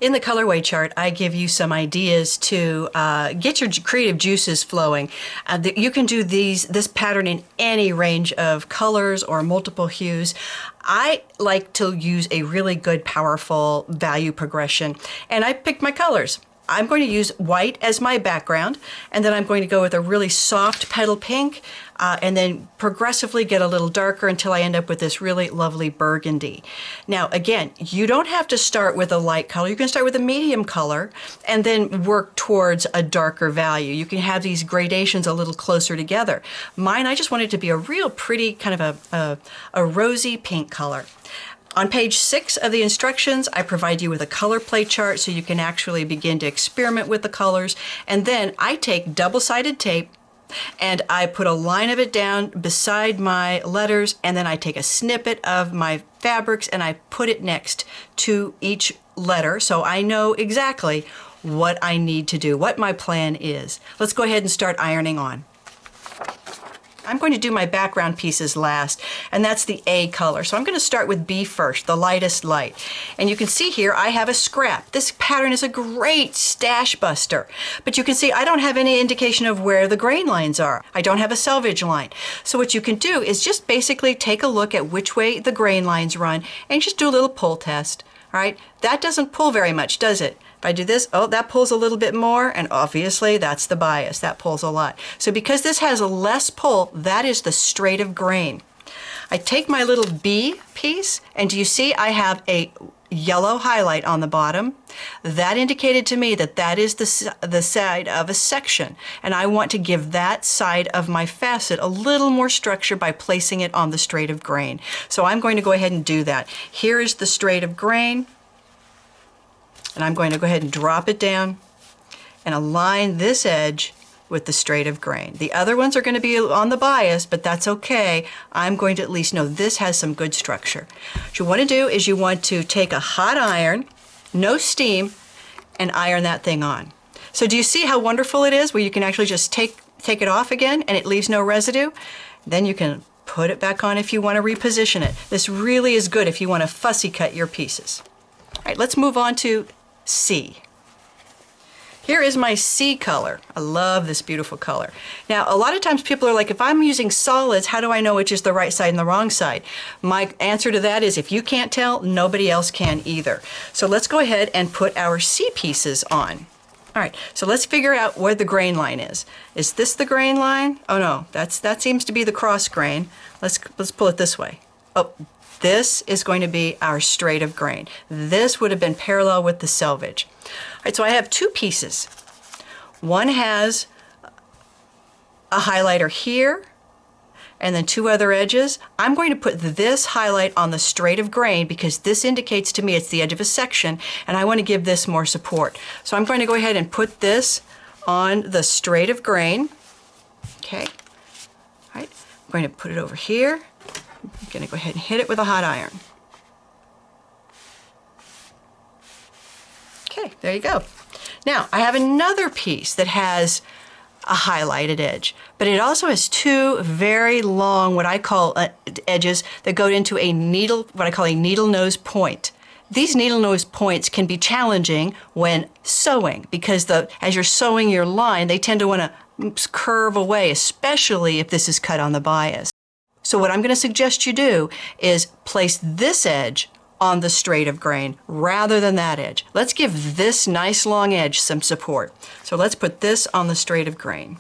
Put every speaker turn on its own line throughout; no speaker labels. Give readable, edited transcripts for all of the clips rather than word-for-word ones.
In the colorway chart, I give you some ideas to get your creative juices flowing. You can do this pattern in any range of colors or multiple hues. I like to use a really good, powerful value progression, and I picked my colors. I'm going to use white as my background, and then I'm going to go with a really soft petal pink, and then progressively get a little darker until I end up with this really lovely burgundy. Now, again, you don't have to start with a light color. You can start with a medium color and then work towards a darker value. You can have these gradations a little closer together. Mine, I just want it to be a real pretty kind of a rosy pink color. On page 6 of the instructions, I provide you with a color play chart so you can actually begin to experiment with the colors. And then I take double-sided tape and I put a line of it down beside my letters, and then I take a snippet of my fabrics and I put it next to each letter so I know exactly what I need to do, what my plan is. Let's go ahead and start ironing on. I'm going to do my background pieces last, and that's the A color. So I'm going to start with B first, the lightest light. And you can see here I have a scrap. This pattern is a great stash buster, but you can see I don't have any indication of where the grain lines are. I don't have a selvage line. So what you can do is just basically take a look at which way the grain lines run and just do a little pull test. All right, that doesn't pull very much, does it? If I do this, oh, that pulls a little bit more, and obviously that's the bias. That pulls a lot. So because this has a less pull, that is the straight of grain. I take my little B piece, and do you see I have a yellow highlight on the bottom? That indicated to me that that is the side of a section, and I want to give that side of my facet a little more structure by placing it on the straight of grain. So I'm going to go ahead and do that. Here is the straight of grain, and I'm going to go ahead and drop it down and align this edge with the straight of grain. The other ones are going to be on the bias, but that's okay. I'm going to at least know this has some good structure. What you want to do is you want to take a hot iron, no steam, and iron that thing on. So do you see how wonderful it is where you can actually just take it off again and it leaves no residue? Then you can put it back on if you want to reposition it. This really is good if you want to fussy cut your pieces. All right, let's move on to C. Here is my C color. I love this beautiful color. Now, a lot of times people are like, if I'm using solids, how do I know which is the right side and the wrong side? My answer to that is if you can't tell, nobody else can either. So let's go ahead and put our C pieces on. All right, so let's figure out where the grain line is. Is this the grain line? Oh no, that seems to be the cross grain. Let's pull it this way. Oh, this is going to be our straight of grain. This would have been parallel with the selvage. All right, so I have two pieces. One has a highlighter here and then two other edges. I'm going to put this highlight on the straight of grain because this indicates to me it's the edge of a section and I want to give this more support. So I'm going to go ahead and put this on the straight of grain. Okay, all right, I'm going to put it over here. I'm going to go ahead and hit it with a hot iron. Okay, there you go. Now, I have another piece that has a highlighted edge, but it also has two very long, what I call edges that go into a needle, what I call a needle nose point. These needle nose points can be challenging when sewing because as you're sewing your line, they tend to want to curve away, especially if this is cut on the bias. So what I'm going to suggest you do is place this edge on the straight of grain rather than that edge. Let's give this nice long edge some support. So let's put this on the straight of grain.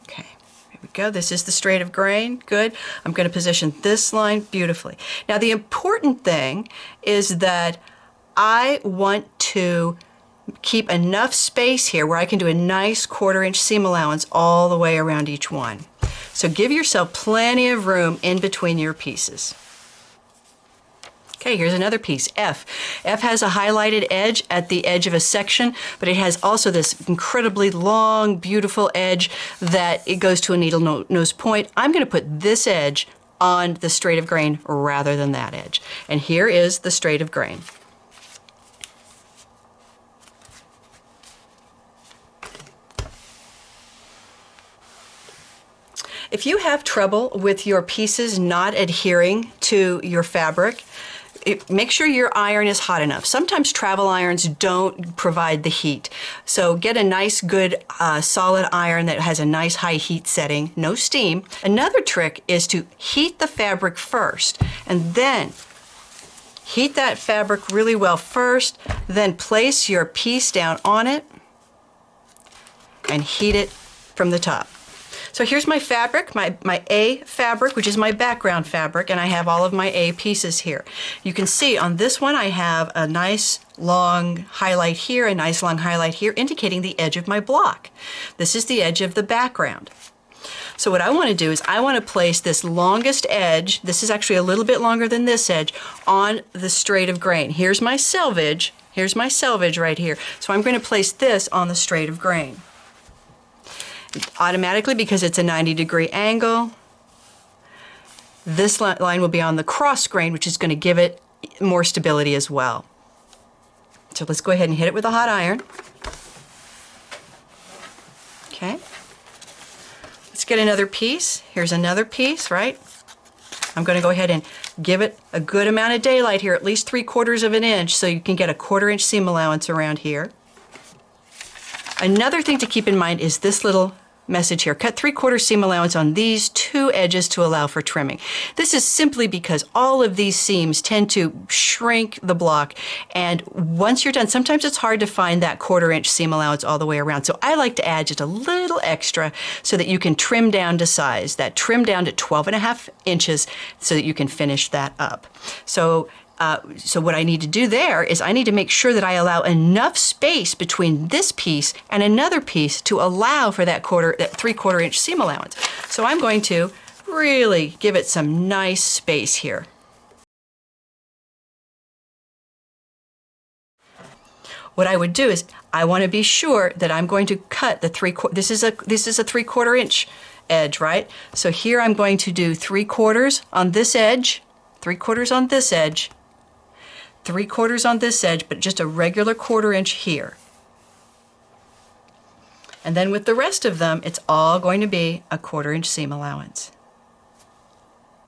Okay, here we go. This is the straight of grain. Good. I'm going to position this line beautifully. Now the important thing is that I want to keep enough space here where I can do a nice 1/4 inch seam allowance all the way around each one. So give yourself plenty of room in between your pieces. Okay, here's another piece, F. F has a highlighted edge at the edge of a section, but it has also this incredibly long, beautiful edge that it goes to a needle nose point. I'm going to put this edge on the straight of grain rather than that edge. And here is the straight of grain. If you have trouble with your pieces not adhering to your fabric, make sure your iron is hot enough. Sometimes travel irons don't provide the heat. So get a nice, good, solid iron that has a nice high heat setting, no steam. Another trick is to heat the fabric first, and then heat that fabric really well first, then place your piece down on it and heat it from the top. So here's my fabric, my A fabric, which is my background fabric, and I have all of my A pieces here. You can see on this one I have a nice long highlight here, a nice long highlight here, indicating the edge of my block. This is the edge of the background. So what I want to do is I want to place this longest edge, this is actually a little bit longer than this edge, on the straight of grain. Here's my selvage right here. So I'm going to place this on the straight of grain. Automatically, because it's a 90-degree angle, this line will be on the cross grain, which is going to give it more stability as well. So let's go ahead and hit it with a hot iron. Okay. Let's get another piece. Here's another piece, right? I'm going to go ahead and give it a good amount of daylight here, at least 3/4 of an inch, so you can get a 1/4 inch seam allowance around here. Another thing to keep in mind is this little message here. Cut 3/4 seam allowance on these two edges to allow for trimming. This is simply because all of these seams tend to shrink the block, and once you're done, sometimes it's hard to find that 1/4 inch seam allowance all the way around. So I like to add just a little extra so that you can trim down to size, that trim down to 12.5 inches so that you can finish that up. So what I need to do there is I need to make sure that I allow enough space between this piece and another piece to allow for that 3/4 inch seam allowance. So I'm going to really give it some nice space here. What I would do is I want to be sure that I'm going to cut the this is a 3/4 inch edge, right? So here I'm going to do 3/4 on this edge, 3/4 on this edge, 3/4 on this edge, but just a regular 1/4 inch here. And then with the rest of them, it's all going to be a 1/4 inch seam allowance.